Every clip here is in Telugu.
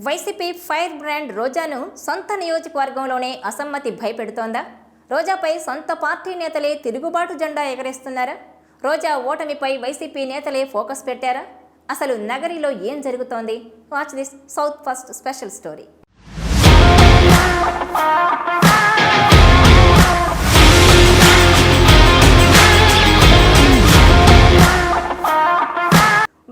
వైసీపీ ఫైర్ బ్రాండ్ రోజాను సొంత నియోజకవర్గంలోనే అసమ్మతి భయపెడుతోందా? రోజాపై సొంత పార్టీ నేతలే తిరుగుబాటు జెండా ఎగరేస్తున్నారా? రోజా ఓటమిపై వైసీపీ నేతలే ఫోకస్ పెట్టారా? అసలు నగరిలో ఏం జరుగుతోంది? Watch this south first special story.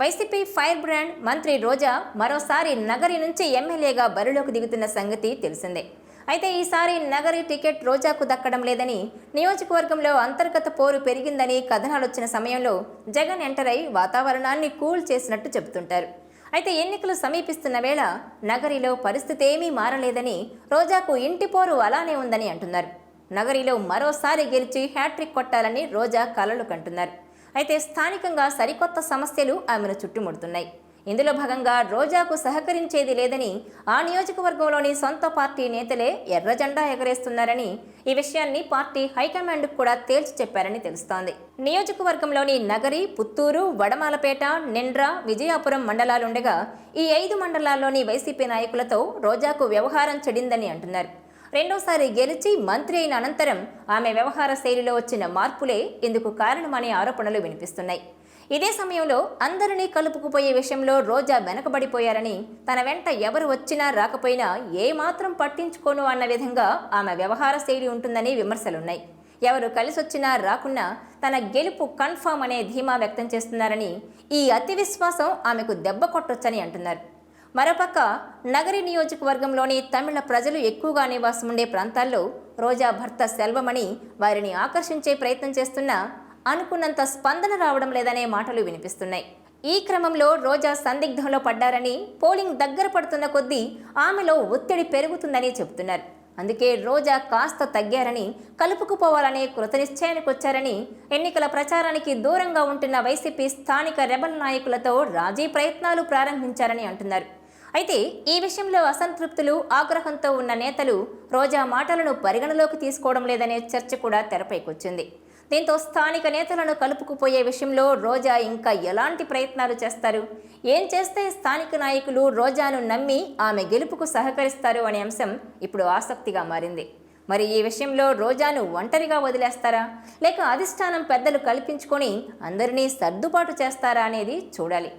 YCP fire brand మంత్రి రోజా మరోసారి నగరి నుంచి ఎమ్మెల్యేగా బరిలోకి దిగుతున్న సంగతి తెలిసిందే. అయితే ఈసారి నగరి టికెట్ రోజాకు దక్కడం లేదని, నియోజకవర్గంలో అంతర్గత పోరు పెరిగిందని కథనాలు వచ్చిన సమయంలో జగన్ ఎంటర్ అయి వాతావరణాన్ని కూల్ చేసినట్టు చెబుతుంటారు. అయితే ఎన్నికలు సమీపిస్తున్న వేళ నగరిలో పరిస్థితి ఏమీ మారలేదని, రోజాకు ఇంటి పోరు అలానే ఉందని అంటున్నారు. నగరిలో మరోసారి గెలిచి హ్యాట్రిక్ కొట్టాలని రోజా కలలు కంటున్నారు. అయితే స్థానికంగా సరికొత్త సమస్యలు ఆమెను చుట్టుముడుతున్నాయి. ఇందులో భాగంగా రోజాకు సహకరించేది లేదని, ఆ నియోజకవర్గంలోని సొంత పార్టీ నేతలే ఎర్ర జెండా ఎగరేస్తున్నారని, ఈ విషయాన్ని పార్టీ హైకమాండ్కు కూడా తేల్చి చెప్పారని తెలుస్తోంది. నియోజకవర్గంలోని నగరి, పుత్తూరు, వడమాలపేట, నిండ్ర, విజయాపురం మండలాలుండగా ఈ 5 మండలాల్లోని వైసీపీ నాయకులతో రోజాకు వ్యవహారం చెడిందని అంటున్నారు. రెండోసారి గెలిచి మంత్రి అయిన అనంతరం ఆమె వ్యవహార శైలిలో వచ్చిన మార్పులే ఇందుకు కారణమనే ఆరోపణలు వినిపిస్తున్నాయి. ఇదే సమయంలో అందరినీ కలుపుకుపోయే విషయంలో రోజా వెనకబడిపోయారని, తన వెంట ఎవరు వచ్చినా రాకపోయినా ఏమాత్రం పట్టించుకోను అన్న విధంగా ఆమె వ్యవహార శైలి ఉంటుందని విమర్శలున్నాయి. ఎవరు కలిసొచ్చినా రాకున్నా తన గెలుపు కన్ఫామ్ అనే ధీమా వ్యక్తం చేస్తున్నారని, ఈ అతి విశ్వాసం ఆమెకు దెబ్బ కొట్టొచ్చని అంటున్నారు. మరోపక్క నగరి నియోజకవర్గంలోని తమిళ ప్రజలు ఎక్కువగా నివాసం ఉండే ప్రాంతాల్లో రోజా భర్త సెల్వమణి వారిని ఆకర్షించే ప్రయత్నం చేస్తున్నా అనుకున్నంత స్పందన రావడం లేదనే మాటలు వినిపిస్తున్నాయి. ఈ క్రమంలో రోజా సందిగ్ధంలో పడ్డారని, పోలింగ్ దగ్గర పడుతున్న కొద్దీ ఆమెలో ఒత్తిడి పెరుగుతుందని చెబుతున్నారు. అందుకే రోజా కాస్త తగ్గారని, కలుపుకుపోవాలనే కృతనిశ్చయానికి వచ్చారని, ఎన్నికల ప్రచారానికి దూరంగా ఉంటున్న వైసీపీ స్థానిక రెబల్ నాయకులతో రాజీ ప్రయత్నాలు ప్రారంభించారని అంటున్నారు. అయితే ఈ విషయంలో అసంతృప్తులు, ఆగ్రహంతో ఉన్న నేతలు రోజా మాటలను పరిగణలోకి తీసుకోవడం లేదనే చర్చ కూడా తెరపైకొచ్చింది. దీంతో స్థానిక నేతలను కలుపుకుపోయే విషయంలో రోజా ఇంకా ఎలాంటి ప్రయత్నాలు చేస్తారు, ఏం చేస్తే స్థానిక నాయకులు రోజాను నమ్మి ఆమె గెలుపుకు సహకరిస్తారు అనే అంశం ఇప్పుడు ఆసక్తిగా మారింది. మరి ఈ విషయంలో రోజాను ఒంటరిగా వదిలేస్తారా, లేక అధిష్టానం పెద్దలు కల్పించుకొని అందరినీ సర్దుబాటు చేస్తారా అనేది చూడాలి.